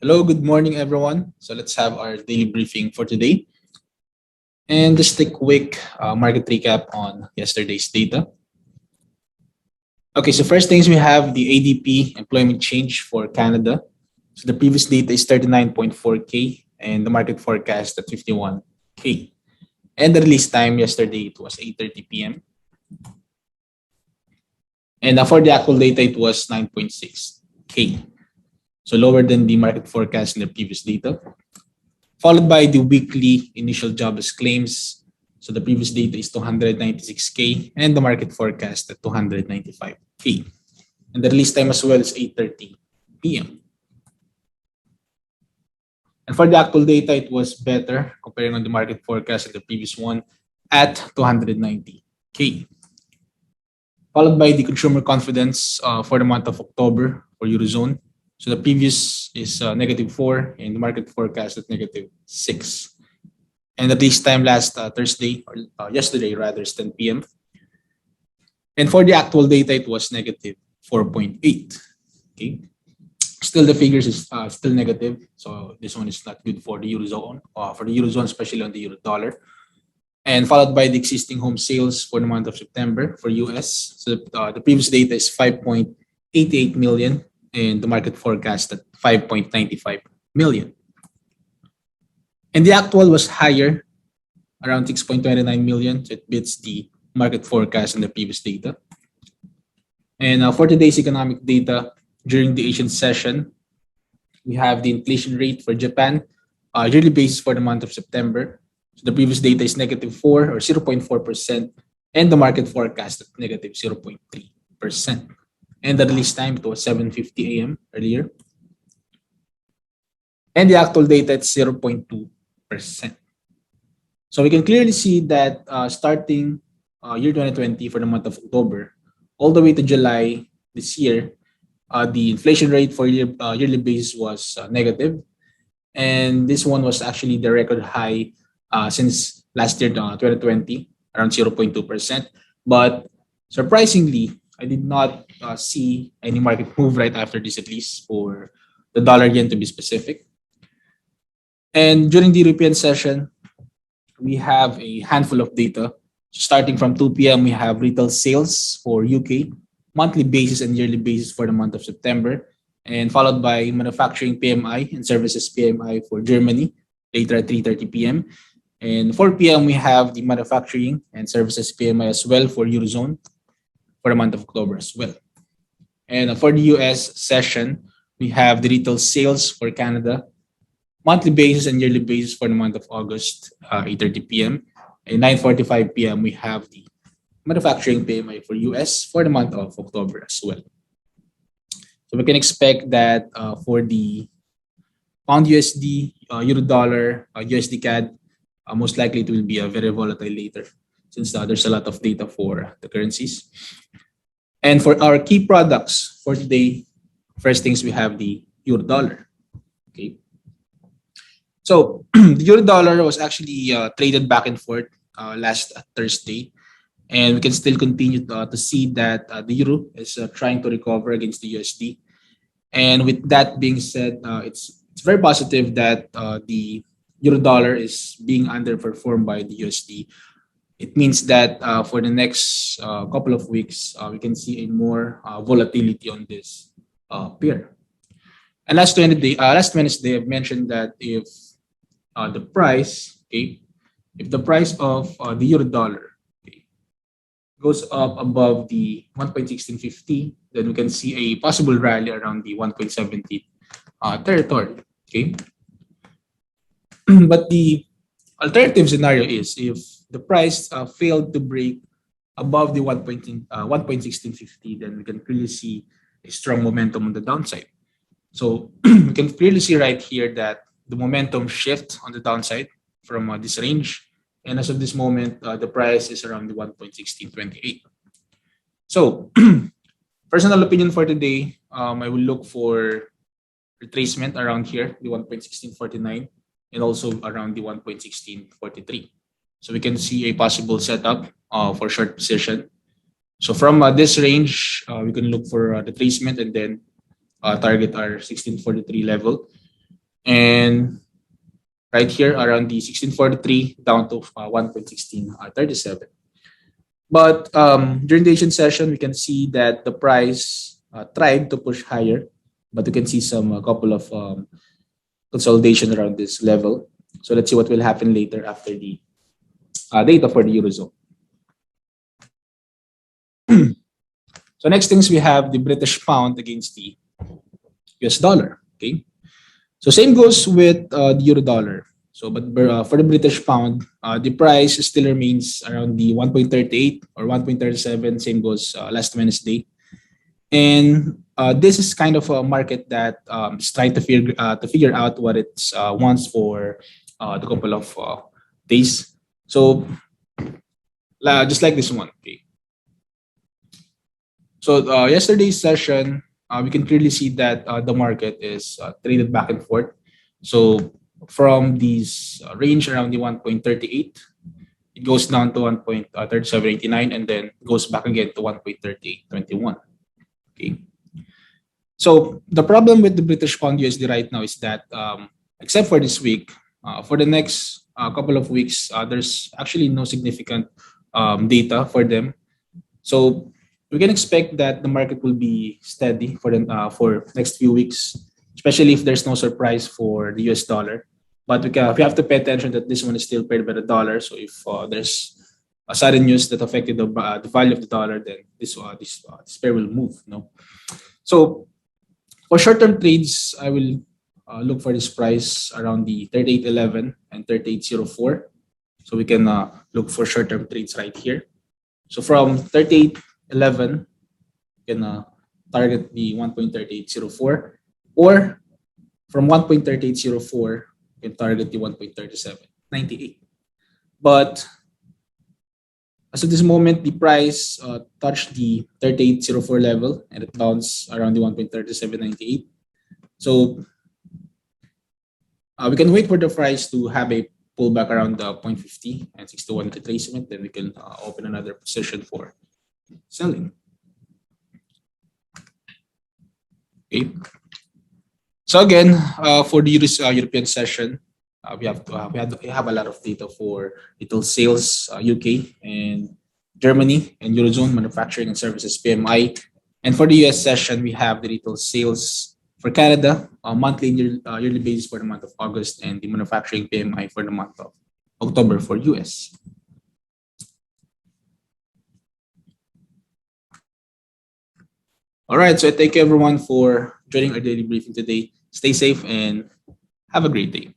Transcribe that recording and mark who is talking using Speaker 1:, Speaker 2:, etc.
Speaker 1: Hello, good morning, everyone. So let's have our daily briefing for today. And just a quick market recap on yesterday's data. Okay, so first things we have the ADP employment change for Canada. So the previous data is 39.4K and the market forecast at 51K. And the release time yesterday it was 8:30 p.m. And for the actual data it was 9.6K. So lower than the market forecast in the previous data. Followed by the weekly initial jobless claims. So the previous data is 296K and the market forecast at 295K. And the release time as well is 8:30 p.m. And for the actual data, it was better comparing on the market forecast and the previous one at 290K. Followed by the consumer confidence for the month of October for Eurozone. So the previous is -4 and the market forecast at -6. And at this time last Thursday or yesterday rather is 10 p.m. And for the actual data, it was -4.8. Okay. Still, the figures is still negative. So this one is not good for the Eurozone, especially on the Euro dollar. And followed by the existing home sales for the month of September for US. So the previous data is 5.88 million and the market forecast at 5.95 million. And the actual was higher, around 6.29 million. So it beats the market forecast in the previous data. And for today's economic data, during the Asian session, we have the inflation rate for Japan, yearly basis for the month of September. So the previous data is -4 or 0.4%, and the market forecast at -0.3%. And the release time, it was 7:50 a.m. earlier. And the actual data at 0.2%. So we can clearly see that starting year 2020 for the month of October, all the way to July this year, the inflation rate for yearly basis was negative. And this one was actually the record high since last year, 2020, around 0.2%. But surprisingly, I did not see any market move right after this, at least for the dollar yen to be specific. And during the European session, we have a handful of data. Starting from 2 p.m., we have retail sales for UK, monthly basis and yearly basis for the month of September, and followed by manufacturing PMI and services PMI for Germany later at 3:30 p.m. And 4 p.m., we have the manufacturing and services PMI as well for Eurozone for the month of October as well. And for the US session, we have the retail sales for Canada, monthly basis and yearly basis for the month of August, 8:30 p.m. And 9:45 p.m., we have the manufacturing PMI for US for the month of October as well. So we can expect that for the pound USD, euro dollar, USD CAD, most likely it will be a very volatile later since there's a lot of data for the currencies. And for our key products for today, first things we have the euro dollar. Okay. So the euro dollar was actually traded back and forth last Thursday. And we can still continue to see that the euro is trying to recover against the USD. And with that being said, it's very positive that the euro dollar is being underperformed by the USD. It means that for the next couple of weeks, we can see a more volatility on this pair. And last Wednesday, I've mentioned that if the price, okay, if the price of the euro dollar goes up above the 1.1650, then we can see a possible rally around the 1.70 territory. Okay. But the alternative scenario is if the price failed to break above the 1.1650, then we can clearly see a strong momentum on the downside. So we can clearly see right here that the momentum shift on the downside from this range. And as of this moment, the price is around the 1.1628. So, personal opinion for today, I will look for retracement around here, the 1.1649, and also around the 1.1643. So we can see a possible setup for short position. So from this range, we can look for retracement and then target our 1643 level. And right here around the 1643 down to 1.1637. But during the Asian session, we can see that the price tried to push higher, but we can see some a couple of consolidation around this level. So let's see what will happen later after the data for the Eurozone. So next things we have the British pound against the US dollar. Okay, so same goes with the Euro dollar. So but for the British pound, the price still remains around the 1.38 or 1.37. Same goes last Wednesday. And this is kind of a market that is trying to figure out what it wants for the couple of days. So just like this one. Okay. So yesterday's session, we can clearly see that the market is traded back and forth. So from these range around the 1.38, it goes down to 1.3789 and then goes back again to 1.3821. Okay. So the problem with the British pound USD right now is that, except for this week, for the next couple of weeks, there's actually no significant data for them. So we can expect that the market will be steady for next few weeks, especially if there's no surprise for the US dollar. But we have to pay attention that this one is still paired by the dollar. So if there's a sudden news that affected the value of the dollar, then this pair will move. No, so for short-term trades, I will look for this price around the 38.11 and 38.04. So we can look for short-term trades right here. So from 38.11, you can target the 1.3804, or from 1.3804, you can target the 1.3798. But as of this moment, the price touched the 38.04 level and it bounced around the 1.3798. So we can wait for the price to have a pullback around the 0.50 and 61 retracement. Then we can open another position for selling. Okay. So again, for the European session, we have a lot of data for retail sales, UK and Germany and Eurozone manufacturing and services PMI. And for the US session, we have the retail sales for Canada, monthly and yearly basis for the month of August, and the manufacturing PMI for the month of October for US. All right, so I thank everyone for joining our daily briefing today. Stay safe and have a great day.